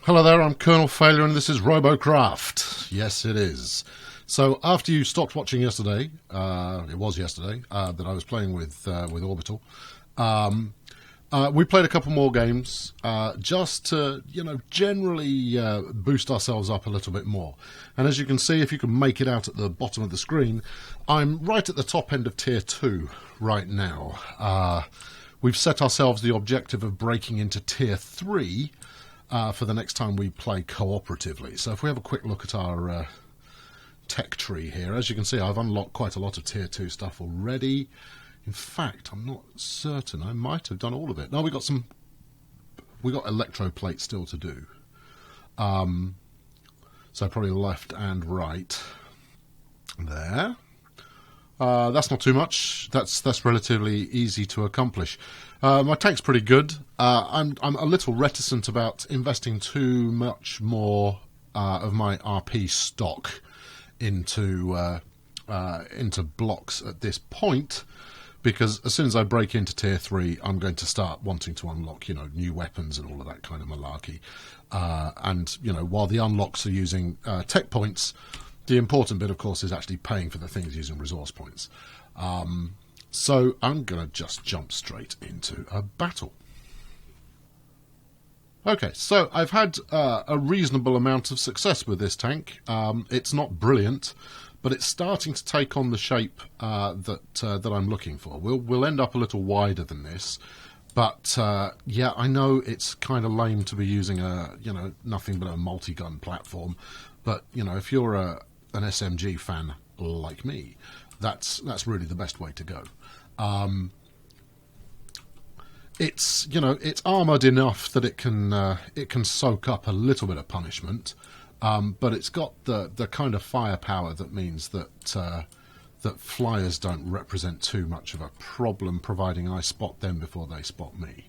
Hello there, I'm Colonel Failure and this is Robocraft. Yes, it is. So after you stopped watching yesterday, it was yesterday, that I was playing with Orbital, we played a couple more games just to, generally boost ourselves up a little bit more. And as you can see, if you can make it out at the bottom of the screen, I'm right at the top end of Tier 2 right now. We've set ourselves the objective of breaking into Tier 3 for the next time we play cooperatively. So if we have a quick look at our tech tree here, as you can see, I've unlocked quite a lot of Tier 2 stuff already. In fact, I'm not certain. I might have done all of it. No, we got electroplate still to do. So probably left and right there. That's not too much. That's relatively easy to accomplish. My tank's pretty good. I'm a little reticent about investing too much more of my RP stock into blocks at this point, because as soon as I break into Tier 3, I'm going to start wanting to unlock, new weapons and all of that kind of malarkey. And while the unlocks are using tech points, the important bit, of course, is actually paying for the things using resource points. So I'm going to just jump straight into a battle. Okay, so I've had a reasonable amount of success with this tank. It's not brilliant, but it's starting to take on the shape that I'm looking for. We'll end up a little wider than this, but yeah, I know it's kind of lame to be using nothing but a multi-gun platform. But if you're an SMG fan like me, that's really the best way to go. It's armoured enough that it can soak up a little bit of punishment, but it's got the kind of firepower that means that flyers don't represent too much of a problem, providing I spot them before they spot me.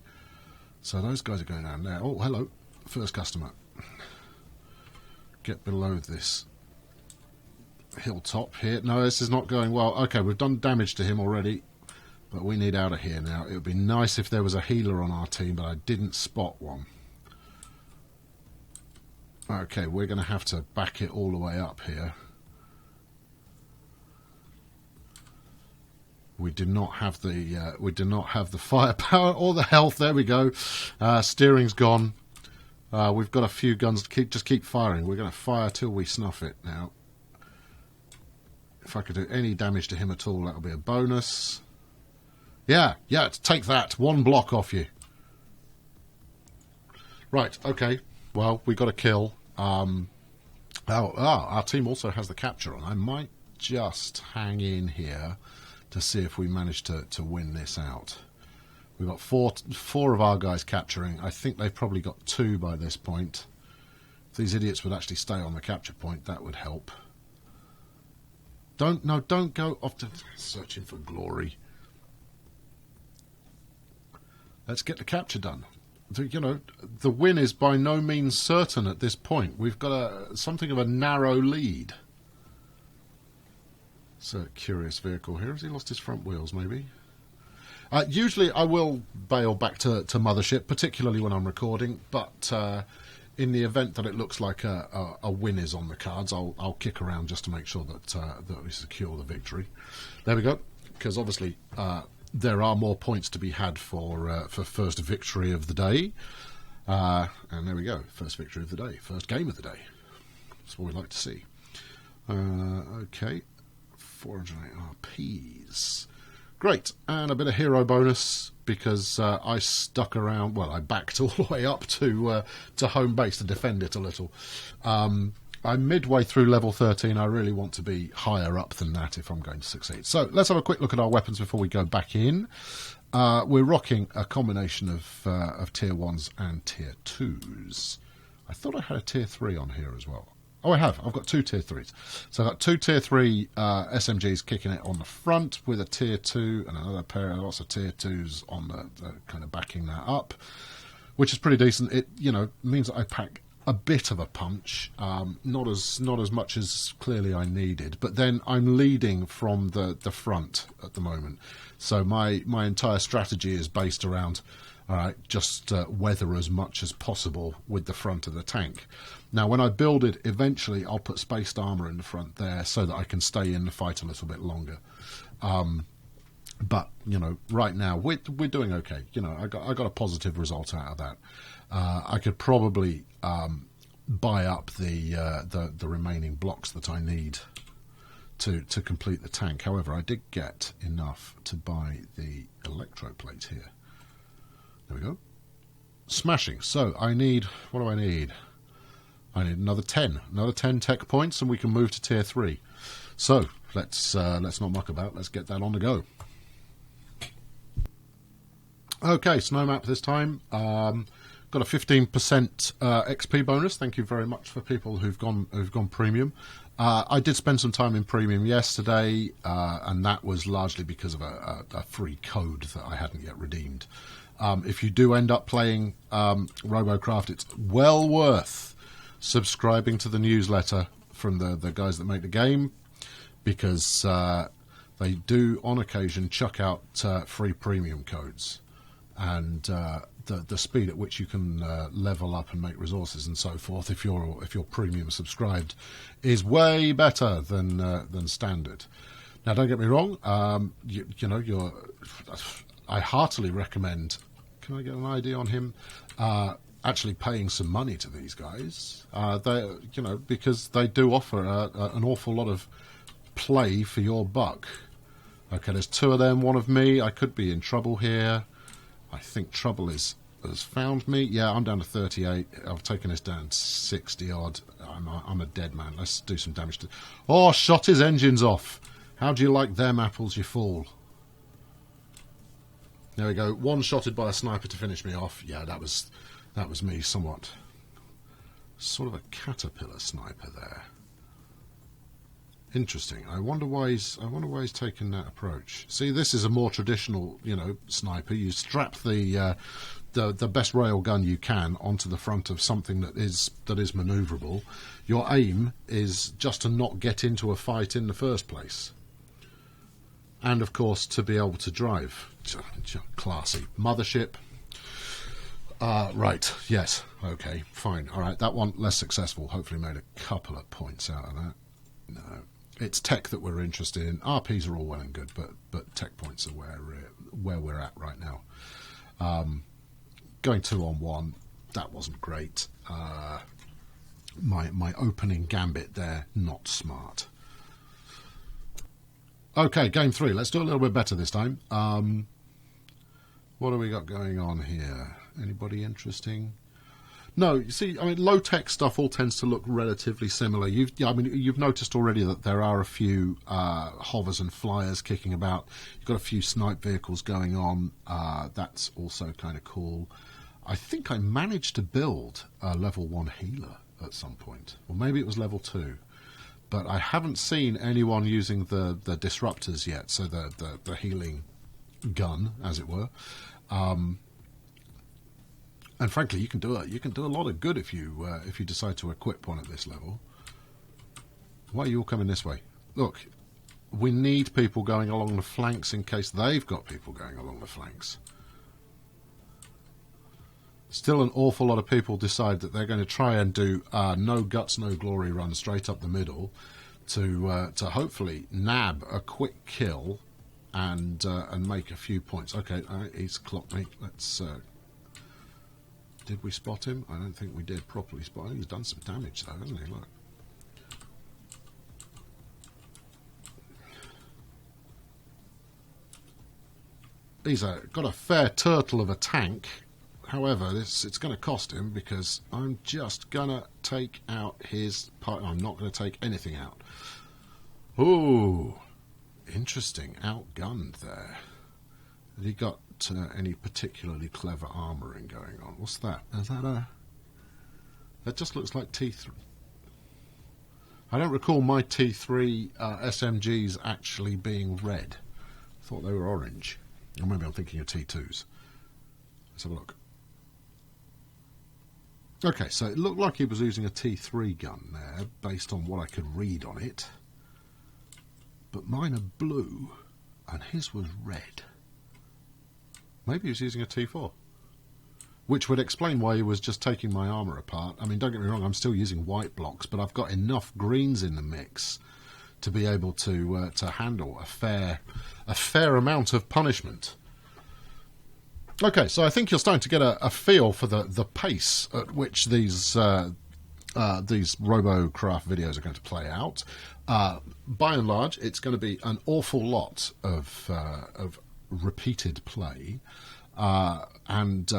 So those guys are going down there. Oh, hello, first customer. Get below this hilltop here. No, this is not going well. Okay, we've done damage to him already, but we need out of here now. It would be nice if there was a healer on our team, but I didn't spot one. Okay, we're going to have to back it all the way up here. We did not have the firepower or the health. There we go. Steering's gone. We've got a few guns. Just keep firing. We're going to fire till we snuff it now. If I could do any damage to him at all, that would be a bonus. Yeah, take that. One block off you. Right, okay. Well, we got a kill. Our team also has the capture on. I might just hang in here to see if we manage to win this out. We've got four of our guys capturing. I think they've probably got 2 by this point. If these idiots would actually stay on the capture point, that would help. Don't go off to searching for glory. Let's get the capture done. The win is by no means certain at this point. We've got something of a narrow lead. It's a curious vehicle here. Has he lost his front wheels, maybe? Usually I will bail back to Mothership, particularly when I'm recording, but in the event that it looks like a win is on the cards, I'll kick around just to make sure that we secure the victory. There we go, because obviously there are more points to be had for first victory of the day. And there we go, first victory of the day, first game of the day. That's what we'd like to see. Okay, 408 RPs. Great, and a bit of hero bonus because I stuck around. Well, I backed all the way up to home base to defend it a little. I'm midway through level 13. I really want to be higher up than that if I'm going to succeed. So let's have a quick look at our weapons before we go back in. We're rocking a combination of tier 1s and tier 2s. I thought I had a tier 3 on here as well. Oh, I have. I've got 2 tier 3s. So I've got 2 tier 3 SMGs kicking it on the front with a tier 2 and another pair of lots of tier 2s on the kind of backing that up, which is pretty decent. It means that I pack a bit of a punch, not as much as clearly I needed. But then I'm leading from the front at the moment, so my entire strategy is based around, all right, just weather as much as possible with the front of the tank. Now, when I build it, eventually I'll put spaced armour in the front there so that I can stay in the fight a little bit longer. But you know, right now we're doing okay. You know, I got a positive result out of that. I could probably buy up the remaining blocks that I need to complete the tank. However, I did get enough to buy the electroplate here. There we go. Smashing. So I need, what do I need? I need another 10 tech points, and we can move to tier 3. So let's not muck about. Let's get that on the go. Okay, snow map this time. Got a 15% XP bonus. Thank you very much for people who've gone premium. I did spend some time in premium yesterday, and that was largely because of a free code that I hadn't yet redeemed. If you do end up playing Robocraft, it's well worth subscribing to the newsletter from the guys that make the game, because they do on occasion chuck out free premium codes, and the speed at which you can level up and make resources and so forth, if you're premium subscribed, is way better than standard. Now, don't get me wrong. I heartily recommend. Can I get an idea on him? Actually paying some money to these guys, because they do offer an awful lot of play for your buck. Okay, there's 2 of them, 1 of me. I could be in trouble here. I think trouble has found me. Yeah, I'm down to 38. I've taken this down 60 odd. I'm a dead man. Let's do some damage to. Oh, shot his engines off. How do you like them apples, you fool? There we go. One-shotted by a sniper to finish me off. Yeah, that was me somewhat. Sort of a caterpillar sniper there. Interesting. I wonder why he's taken that approach. See, this is a more traditional, sniper. You strap the best rail gun you can onto the front of something that is manoeuvrable. Your aim is just to not get into a fight in the first place, and of course to be able to drive. Classy. Mothership. Right. Yes. Okay. Fine. All right. That one less successful. Hopefully made a couple of points out of that. No. It's tech that we're interested in. RPs are all well and good, but tech points are where we're at right now. Going 2-on-1, that wasn't great. My opening gambit there, not smart. Okay, game 3. Let's do a little bit better this time. What have we got going on here? Anybody interesting? No, you see, I mean, low-tech stuff all tends to look relatively similar. You've noticed already that there are a few hovers and flyers kicking about. You've got a few snipe vehicles going on. That's also kind of cool. I think I managed to build a level 1 healer at some point. Or maybe it was level 2. But I haven't seen anyone using the disruptors yet, so the healing gun, as it were. And frankly, you can do a lot of good if you decide to equip one at this level. Why are you all coming this way? Look, we need people going along the flanks in case they've got people going along the flanks. Still an awful lot of people decide that they're going to try and do no guts, no glory run straight up the middle to hopefully nab a quick kill and make a few points. Okay, he's clocked me. Let's. Did we spot him? I don't think we did properly spot him. He's done some damage though, hasn't he? Look. He's got a fair turtle of a tank. However, it's going to cost him because I'm just going to take out his part. I'm not going to take anything out. Ooh, interesting. Outgunned there. Have you got any particularly clever armouring going on? What's that? Is that a... That just looks like T3. I don't recall my T3 SMGs actually being red. I thought they were orange. Or maybe I'm thinking of T2s. Let's have a look. Okay, so it looked like he was using a T3 gun there, based on what I could read on it. But mine are blue, and his was red. Maybe he was using a T4. Which would explain why he was just taking my armour apart. I mean, don't get me wrong, I'm still using white blocks, but I've got enough greens in the mix to be able to handle a fair amount of punishment. Okay, so I think you're starting to get a feel for the pace at which these Robocraft videos are going to play out. By and large, it's going to be an awful lot of repeated play, and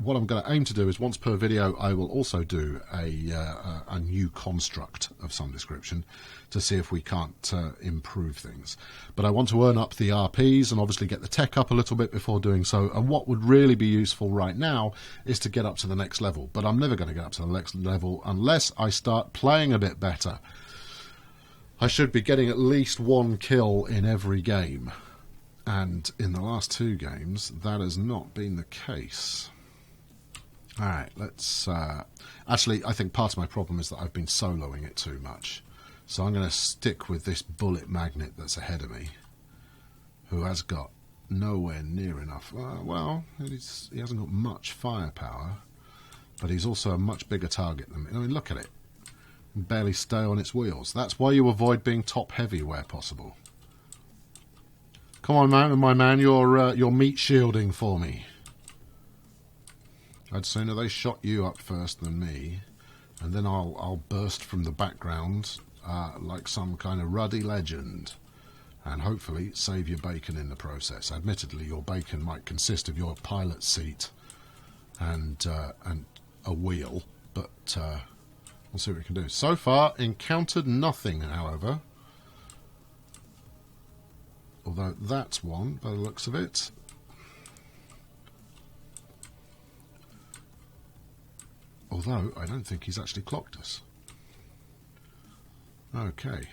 what I'm going to aim to do is once per video, I will also do a new construct of some description to see if we can't improve things. But I want to earn up the RPs and obviously get the tech up a little bit before doing so. And what would really be useful right now is to get up to the next level. But I'm never going to get up to the next level unless I start playing a bit better. I should be getting at least 1 kill in every game. And in the last 2 games, that has not been the case. Alright, let's... actually, I think part of my problem is that I've been soloing it too much. So I'm going to stick with this bullet magnet that's ahead of me, who has got nowhere near enough... well, he hasn't got much firepower, but he's also a much bigger target than me. I mean, look at it. Barely stay on its wheels. That's why you avoid being top-heavy where possible. Come on, man, my man, you're meat shielding for me. I'd sooner they shot you up first than me, and then I'll burst from the background like some kind of ruddy legend, and hopefully save your bacon in the process. Admittedly, your bacon might consist of your pilot seat and a wheel, but we'll see what we can do. So far, encountered nothing, however. Although that's one, by the looks of it. Although, I don't think he's actually clocked us. Okay.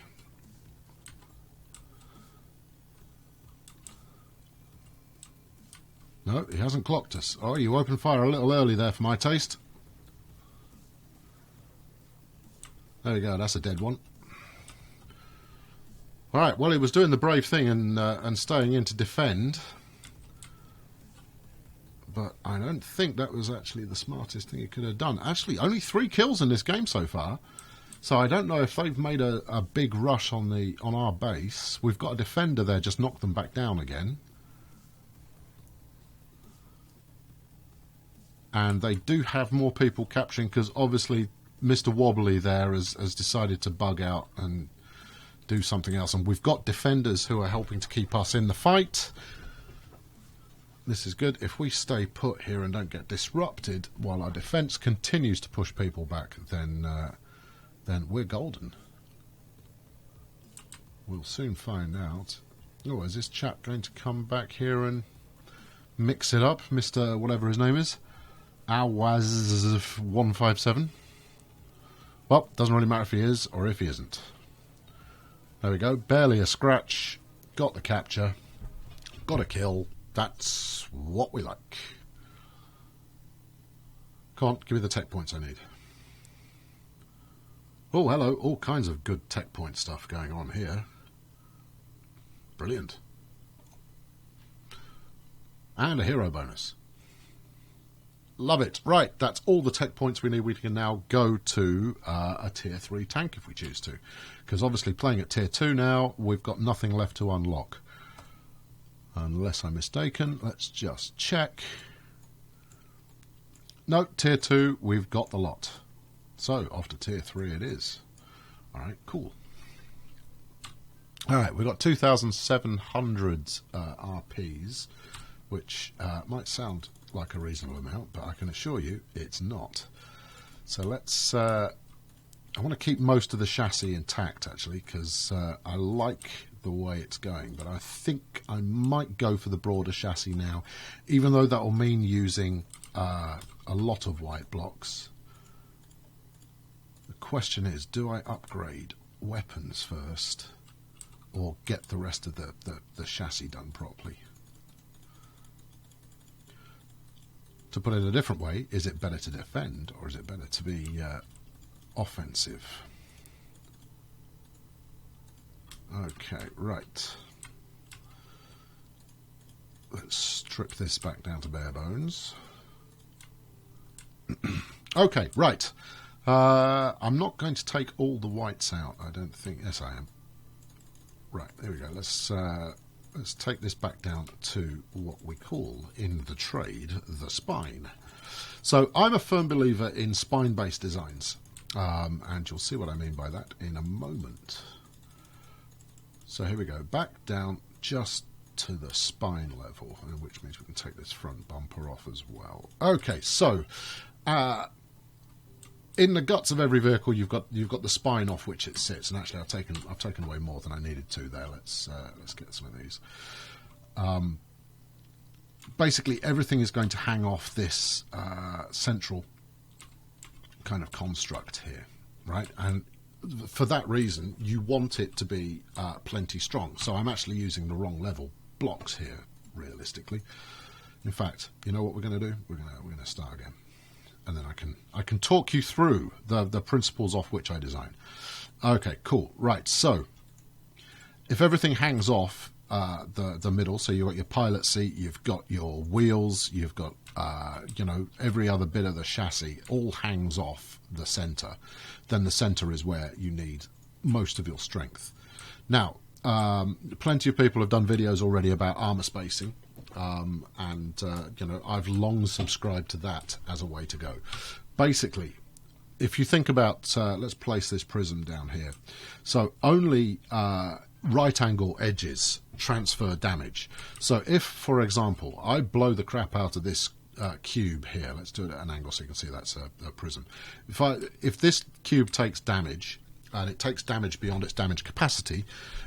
No, he hasn't clocked us. Oh, you opened fire a little early there for my taste. There we go, that's a dead one. Alright, well, he was doing the brave thing and staying in to defend. But I don't think that was actually the smartest thing he could have done. Actually, only 3 kills in this game so far. So I don't know if they've made a big rush on our base. We've got a defender there, just knocked them back down again. And they do have more people capturing, because obviously Mr. Wobbly there has decided to bug out and do something else. And we've got defenders who are helping to keep us in the fight. This is good. If we stay put here and don't get disrupted while our defence continues to push people back, then we're golden. We'll soon find out. Oh, is this chap going to come back here and mix it up? Mr. whatever his name is. Awaz157. Well, doesn't really matter if he is or if he isn't. There we go. Barely a scratch. Got the capture. Got a kill. That's what we like. Come on, give me the tech points I need. Oh, hello. All kinds of good tech point stuff going on here. Brilliant. And a hero bonus. Love it. Right, that's all the tech points we need. We can now go to a tier 3 tank if we choose to. Because obviously playing at tier 2 now, we've got nothing left to unlock. Unless I'm mistaken, let's just check. No, tier 2, we've got the lot. So, off to tier 3 it is. Alright, cool. Alright, we've got 2,700 RPs, which might sound like a reasonable amount, but I can assure you it's not. So let's... I want to keep most of the chassis intact, actually, because I like the way it's going, but I think I might go for the broader chassis now, even though that will mean using a lot of white blocks. The question is, do I upgrade weapons first or get the rest of the chassis done properly? To put it a different way, is it better to defend or is it better to be offensive? Okay, right. Let's strip this back down to bare bones. Okay, right. I'm not going to take all the whites out, I don't think. Yes, I am. Right, there we go. Let's take this back down to what we call in the trade the spine. So I'm a firm believer in spine-based designs, and you'll see what I mean by that in a moment. So here we go, back down just to the spine level, which means we can take this front bumper off as well. Okay, so in the guts of every vehicle, you've got the spine off which it sits, and actually I've taken away more than I needed to there. Let's get some of these. Basically, everything is going to hang off this central kind of construct here, right? And for that reason, you want it to be plenty strong. So I'm actually using the wrong level blocks here, realistically. In fact, you know what we're going to do? We're going to start again. And then I can talk you through the principles off which I design. Okay, cool. Right, so if everything hangs off the middle, so you've got your pilot seat, you've got your wheels, you've got every other bit of the chassis, all hangs off the center, then the center is where you need most of your strength. Now, plenty of people have done videos already about armor spacing. I've long subscribed to that as a way to go. Basically, if you think about, let's place this prism down here. So only right angle edges transfer damage. So if, for example, I blow the crap out of this cube here, let's do it at an angle so you can see that's a prism. If this cube takes damage, and it takes damage beyond its damage capacity,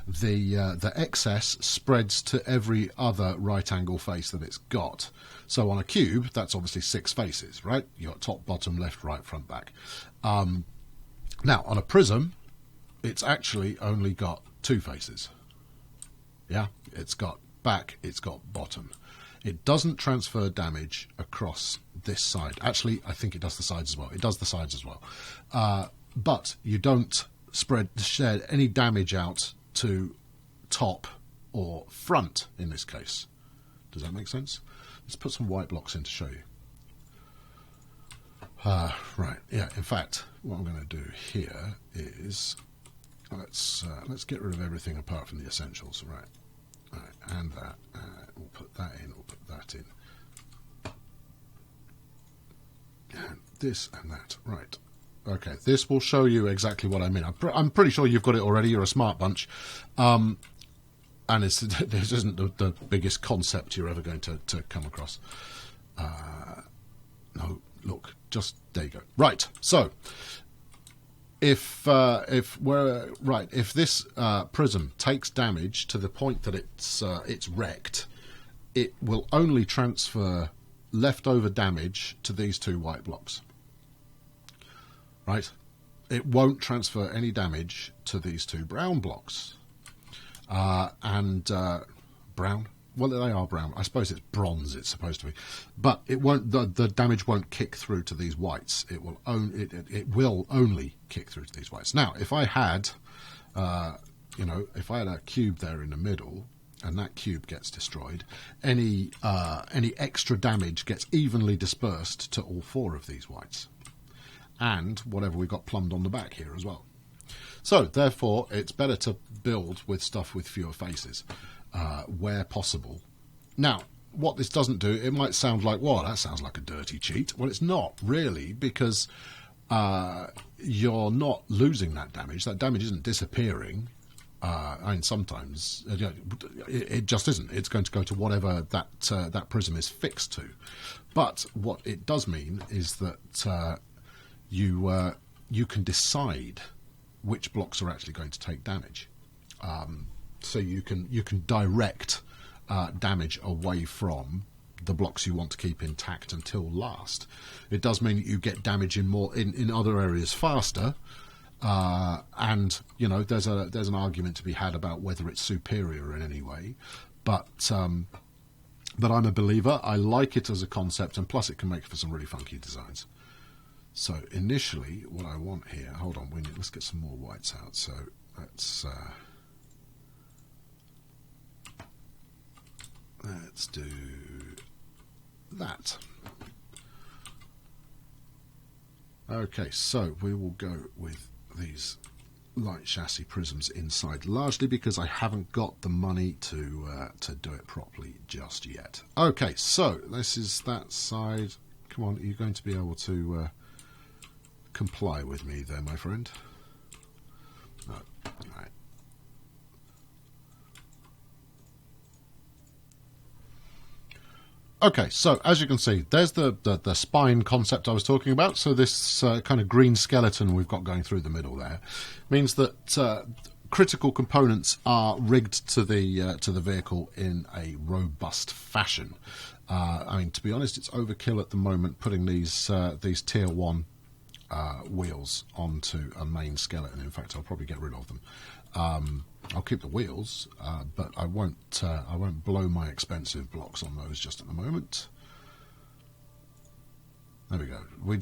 the excess spreads to every other right angle face that it's got. So on a cube, that's obviously 6 faces, right? You've got top, bottom, left, right, front, back. Now, on a prism, it's actually only got 2 faces. Yeah, it's got back, it's got bottom. It doesn't transfer damage across this side. Actually, I think it does the sides as well. It does the sides as well. But you don't shed any damage out to top or front in this case. Does that make sense? Let's put some white blocks in to show you. Right, yeah, in fact, what I'm going to do here is let's get rid of everything apart from the essentials, right? And that, we'll put that in, we'll put that in. And this and that, right. Okay, this will show you exactly what I mean. I'm pretty sure you've got it already. You're a smart bunch. And this isn't the biggest concept you're ever going to come across. No, look, just there you go. Right, so if this prism takes damage to the point that it's wrecked, it will only transfer leftover damage to these 2 white blocks. Right, it won't transfer any damage to these 2 brown blocks. Brown? Well, they are brown. I suppose it's bronze. It's supposed to be, but it won't. The damage won't kick through to these whites. It will only kick through to these whites. Now, if I had, if I had a cube there in the middle, and that cube gets destroyed, any extra damage gets evenly dispersed to all 4 of these whites. And whatever we got plumbed on the back here as well. So, therefore, it's better to build with stuff with fewer faces, where possible. Now, what this doesn't do, it might sound like, well, that sounds like a dirty cheat. Well, it's not, really, because you're not losing that damage. That damage isn't disappearing. Sometimes it just isn't. It's going to go to whatever that prism is fixed to. But what it does mean is that you can decide which blocks are actually going to take damage. So you can direct damage away from the blocks you want to keep intact until last. It does mean that you get damage in other areas faster, and there's an argument to be had about whether it's superior in any way. But But I'm a believer. I like it as a concept, and plus it can make for some really funky designs. So initially, what I want here, hold on, let's get some more whites out. So let's do that. Okay, so we will go with these light chassis prisms inside, largely because I haven't got the money to do it properly just yet. Okay, so this is that side. Come on, you're going to be able to comply with me there, my friend. No, right. Okay, so as you can see, there's the spine concept I was talking about. So this kind of green skeleton we've got going through the middle there means that critical components are rigged to the vehicle in a robust fashion. I mean, to be honest, it's overkill at the moment putting these tier 1 wheels onto a main skeleton. In fact, I'll probably get rid of them. I'll keep the wheels, but I won't blow my expensive blocks on those just at the moment. There we go. We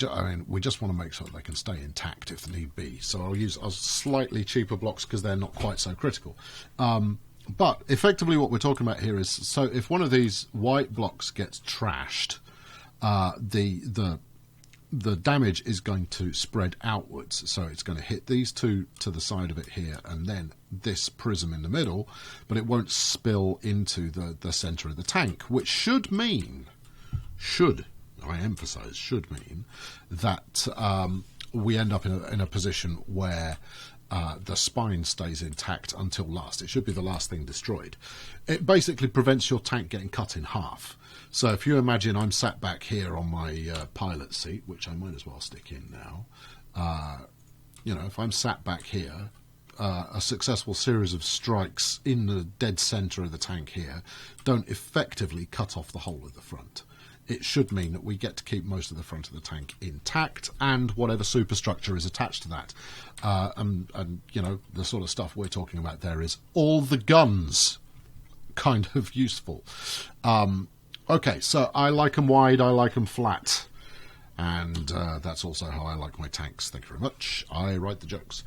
just want to make sure they can stay intact if need be. So I'll use slightly cheaper blocks because they're not quite so critical. But effectively, what we're talking about here is, so if one of these white blocks gets trashed, the damage is going to spread outwards, so it's going to hit these two to the side of it here, and then this prism in the middle, but it won't spill into the centre of the tank, which should mean, I emphasise, should mean that we end up in a position where the spine stays intact until last. It should be the last thing destroyed. It basically prevents your tank getting cut in half. So if you imagine I'm sat back here on my pilot seat, which I might as well stick in now, if I'm sat back here, a successful series of strikes in the dead centre of the tank here don't effectively cut off the whole of the front. It should mean that we get to keep most of the front of the tank intact and whatever superstructure is attached to that. And the sort of stuff we're talking about there is all the guns kind of useful. Okay, so I like them wide, I like them flat, and that's also how I like my tanks. Thank you very much. I write the jokes.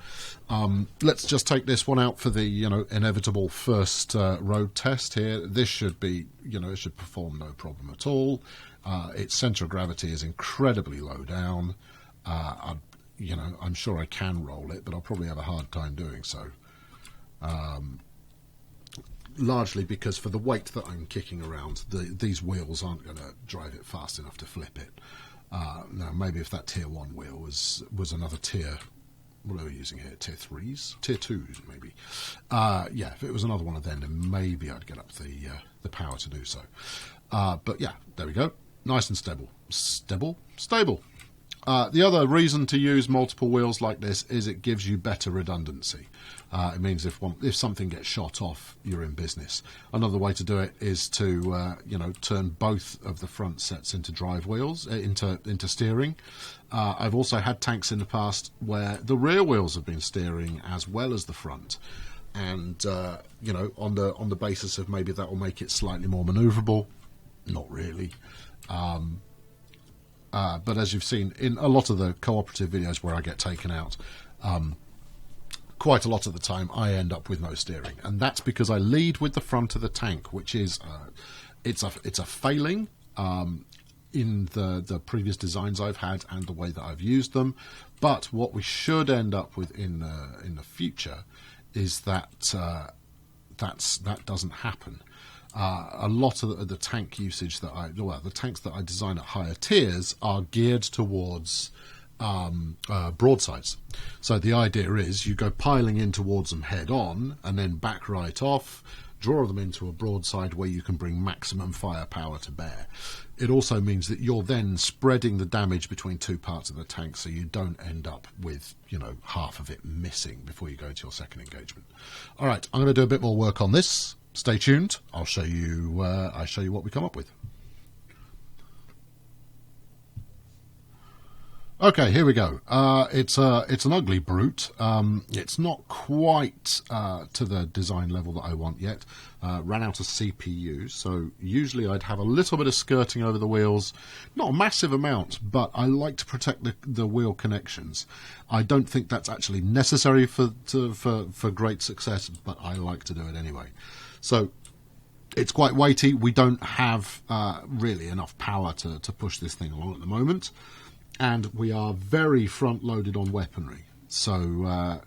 Let's just take this one out for the inevitable first road test here. This should be, it should perform no problem at all. Its centre of gravity is incredibly low down. I'm sure I can roll it, but I'll probably have a hard time doing so. Largely because for the weight that I'm kicking around, these wheels aren't going to drive it fast enough to flip it. Now, maybe if that tier 1 wheel was another tier, what are we using here? Tier 3s? Tier 2s, maybe. Yeah, if it was another one of them, then maybe I'd get up the power to do so. But yeah, there we go. Nice and stable. Stable. The other reason to use multiple wheels like this is it gives you better redundancy. It means if something gets shot off, you're in business. Another way to do it is to turn both of the front sets into drive wheels, into steering. I've also had tanks in the past where the rear wheels have been steering as well as the front, and on the basis of maybe that will make it slightly more manoeuvrable. Not really. But as you've seen in a lot of the cooperative videos where I get taken out, quite a lot of the time I end up with no steering, and that's because I lead with the front of the tank, which is it's a failing in the previous designs I've had and the way that I've used them. But what we should end up with in the future is that that doesn't happen. A lot of the tank usage the tanks that I design at higher tiers are geared towards broadsides. So the idea is you go piling in towards them head on and then back right off, draw them into a broadside where you can bring maximum firepower to bear. It also means that you're then spreading the damage between two parts of the tank, so you don't end up with half of it missing before you go to your second engagement. All right, I'm going to do a bit more work on this. Stay tuned. I'll show you what we come up with. Okay, here we go. It's an ugly brute. It's not quite to the design level that I want yet. Ran out of CPU, so usually I'd have a little bit of skirting over the wheels, not a massive amount, but I like to protect the wheel connections. I don't think that's actually necessary for great success, but I like to do it anyway. So it's quite weighty. We don't have really enough power to push this thing along at the moment. And we are very front-loaded on weaponry. So,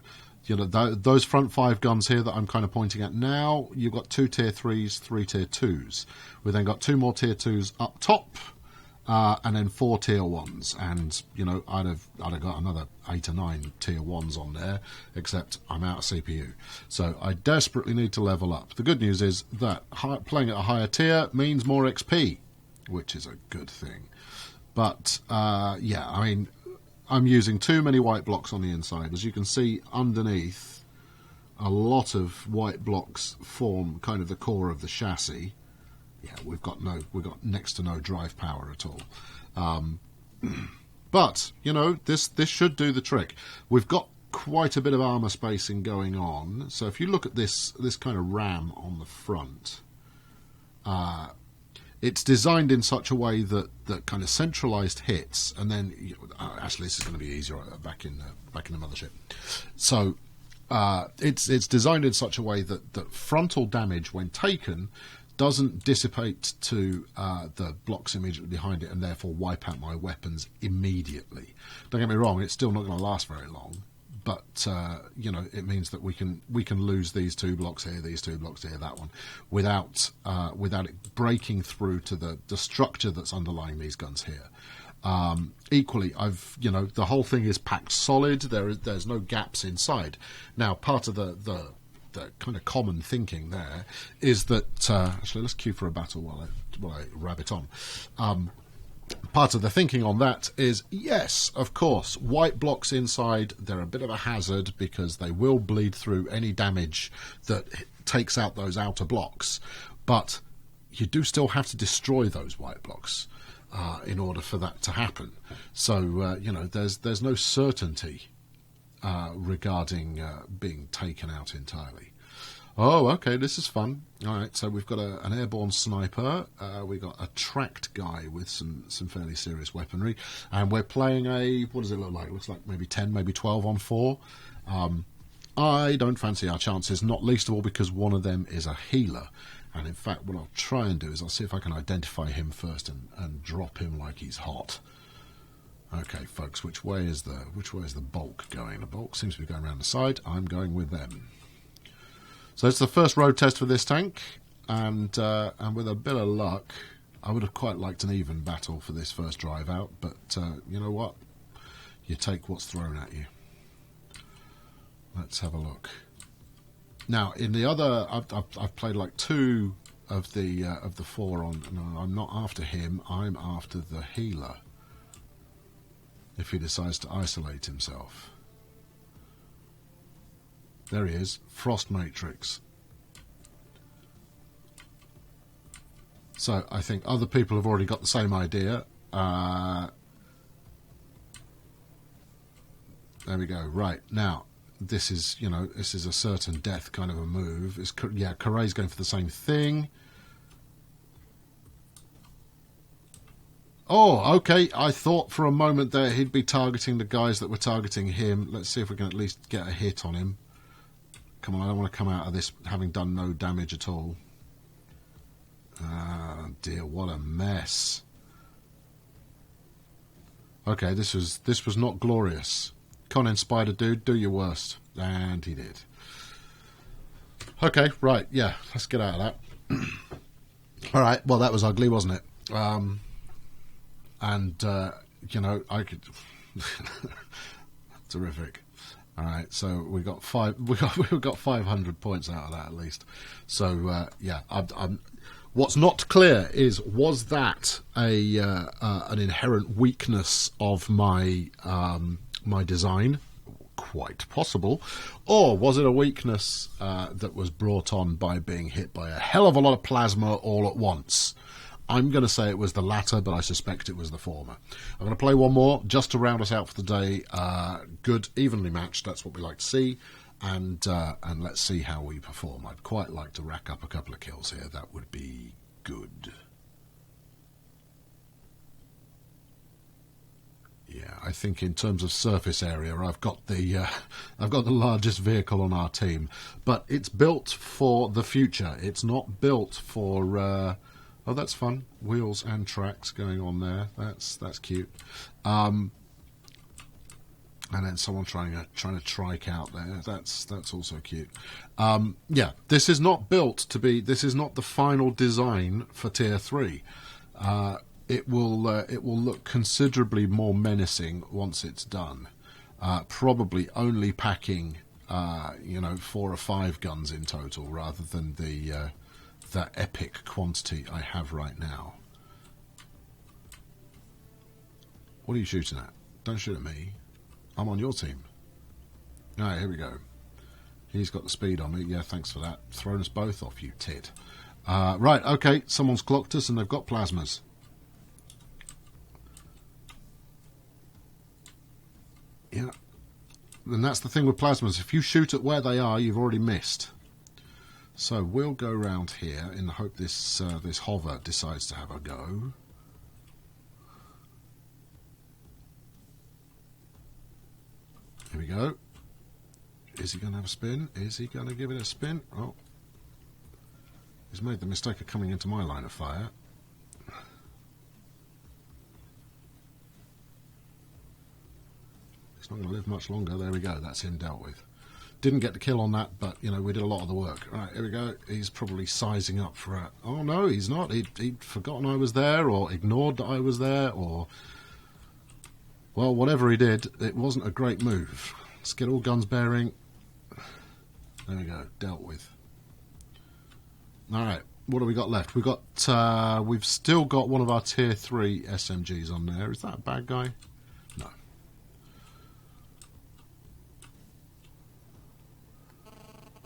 those front 5 guns here that I'm kind of pointing at now, you've got 2 tier 3s, 3 tier 2s. We've then got 2 more tier 2s up top, and then 4 tier 1s. And, I'd have got another 8 or 9 tier 1s on there, except I'm out of CPU. So I desperately need to level up. The good news is that playing at a higher tier means more XP, which is a good thing. But, yeah, I mean, I'm using too many white blocks on the inside. As you can see underneath, a lot of white blocks form kind of the core of the chassis. Yeah, we've got next to no drive power at all. But, this should do the trick. We've got quite a bit of armour spacing going on. So if you look at this kind of ram on the front, it's designed in such a way that kind of centralised hits, and then actually this is going to be easier back in the mothership. So it's designed in such a way that frontal damage, when taken, doesn't dissipate to the blocks immediately behind it, and therefore wipe out my weapons immediately. Don't get me wrong; it's still not going to last very long. But it means that we can lose these 2 blocks here, these 2 blocks here, that one, without it breaking through to the structure that's underlying these guns here. Equally, the whole thing is packed solid. There's no gaps inside. Now, part of the kind of common thinking there is that actually let's queue for a battle while I rabbit on. Part of the thinking on that is, yes, of course, white blocks inside, they're a bit of a hazard because they will bleed through any damage that takes out those outer blocks. But you do still have to destroy those white blocks in order for that to happen. So, there's no certainty regarding being taken out entirely. Oh, okay, this is fun. All right, so we've got an airborne sniper. We've got a tracked guy with some fairly serious weaponry. And we're playing what does it look like? It looks like maybe 10, maybe 12 on 4. I don't fancy our chances, not least of all because one of them is a healer. And in fact, what I'll try and do is I'll see if I can identify him first and drop him like he's hot. Okay, folks, which way is the bulk going? The bulk seems to be going around the side. I'm going with them. So it's the first road test for this tank, and with a bit of luck, I would have quite liked an even battle for this first drive out, but you know what? You take what's thrown at you. Let's have a look. Now, in the other, I've played like 2 of the 4 on. No, I'm not after him. I'm after the healer. If he decides to isolate himself. There he is, Frost Matrix. So I think other people have already got the same idea. There we go. Right, now, this is a certain death kind of a move. Karay's going for the same thing. Oh, okay, I thought for a moment there he'd be targeting the guys that were targeting him. Let's see if we can at least get a hit on him. Come on, I don't want to come out of this having done no damage at all. Ah, dear, what a mess. Okay, this was not glorious. Come on, Spider Dude, do your worst. And he did. Okay, right, yeah, let's get out of that. Alright, well, that was ugly, wasn't it? I could... Terrific. All right, so we got 500 points out of that at least. So yeah, what's not clear is, was that an inherent weakness of my my design? Quite possible. Or was it a weakness that was brought on by being hit by a hell of a lot of plasma all at once? I'm going to say it was the latter, but I suspect it was the former. I'm going to play one more just to round us out for the day. Good, evenly matched. That's what we like to see. And let's see how we perform. I'd quite like to rack up a couple of kills here. That would be good. Yeah, I think in terms of surface area, I've got the largest vehicle on our team, but it's built for the future. It's not built for. Oh, that's fun. Wheels and tracks going on there. That's cute. And then someone trying to trike out there. That's also cute. Yeah, this is not built to be. This is not the final design for Tier 3. It will look considerably more menacing once it's done. Probably only packing 4 or 5 guns in total, rather than the epic quantity I have right now. What are you shooting at? Don't shoot at me. I'm on your team. Alright, here we go. He's got the speed on me. Yeah, thanks for that. Thrown us both off, you tit. Right, okay, someone's clocked us and they've got plasmas. Yeah. And that's the thing with plasmas. If you shoot at where they are, you've already missed. So we'll go round here in the hope this hover decides to have a go. Here we go. Is he going to have a spin? Is he going to give it a spin? Oh. He's made the mistake of coming into my line of fire. He's not going to live much longer. There we go. That's him dealt with. Didn't get the kill on that, but, we did a lot of the work. All right, here we go. He's probably sizing up for it. Oh, no, he's not. He'd forgotten I was there, or ignored that I was there, or... Well, whatever he did, it wasn't a great move. Let's get all guns bearing. There we go, dealt with. All right, what have we got left? We've still got one of our Tier 3 SMGs on there. Is that a bad guy? No.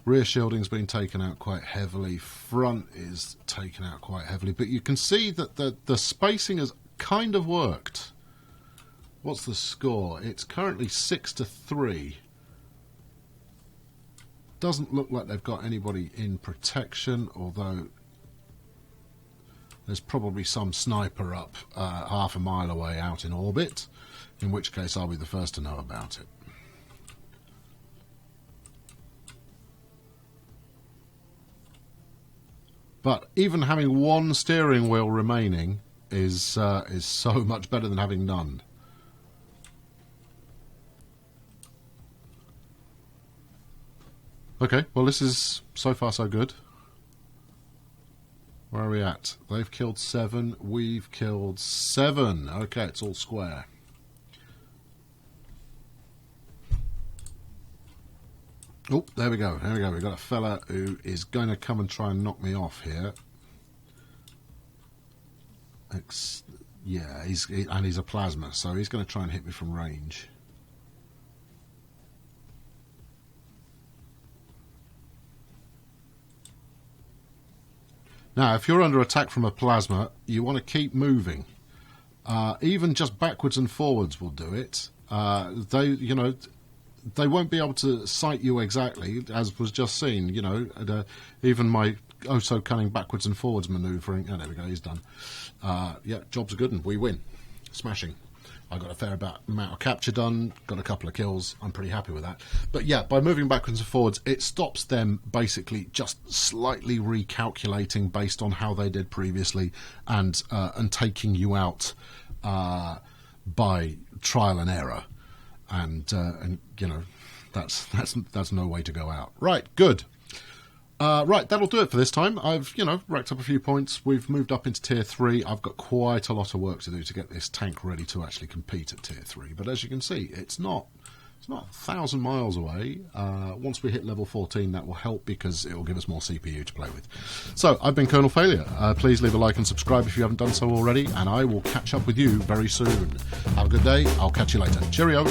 Rear shielding's been taken out quite heavily. Front is taken out quite heavily. But you can see that the spacing has kind of worked. What's the score? It's currently 6-3. Doesn't look like they've got anybody in protection, although there's probably some sniper up half a mile away out in orbit, in which case I'll be the first to know about it. But even having one steering wheel remaining is so much better than having none. Okay, well this is so far so good. Where are we at? They've killed 7, we've killed 7. Okay, it's all square. Oh, there we go, there we go. We've got a fella who is going to come and try and knock me off here. Yeah, he's a plasma, so he's going to try and hit me from range. Now, if you're under attack from a plasma, you want to keep moving. Even just backwards and forwards will do it. They won't be able to sight you exactly, as was just seen. Even my so cunning backwards and forwards manoeuvring. Oh, there we go. He's done. Yeah, job's a good one. We win. Smashing. I got a fair amount of capture done, got a couple of kills. I'm pretty happy with that. But yeah, by moving backwards and forwards, it stops them basically just slightly recalculating based on how they did previously, and taking you out by trial and error. And that's no way to go out. Right, good. Right, that'll do it for this time. I've, racked up a few points. We've moved up into Tier 3. I've got quite a lot of work to do to get this tank ready to actually compete at Tier 3. But as you can see, it's not 1,000 miles away. Once we hit level 14, that will help because it will give us more CPU to play with. So, I've been Colonel Failure. Please leave a like and subscribe if you haven't done so already, and I will catch up with you very soon. Have a good day. I'll catch you later. Cheerio.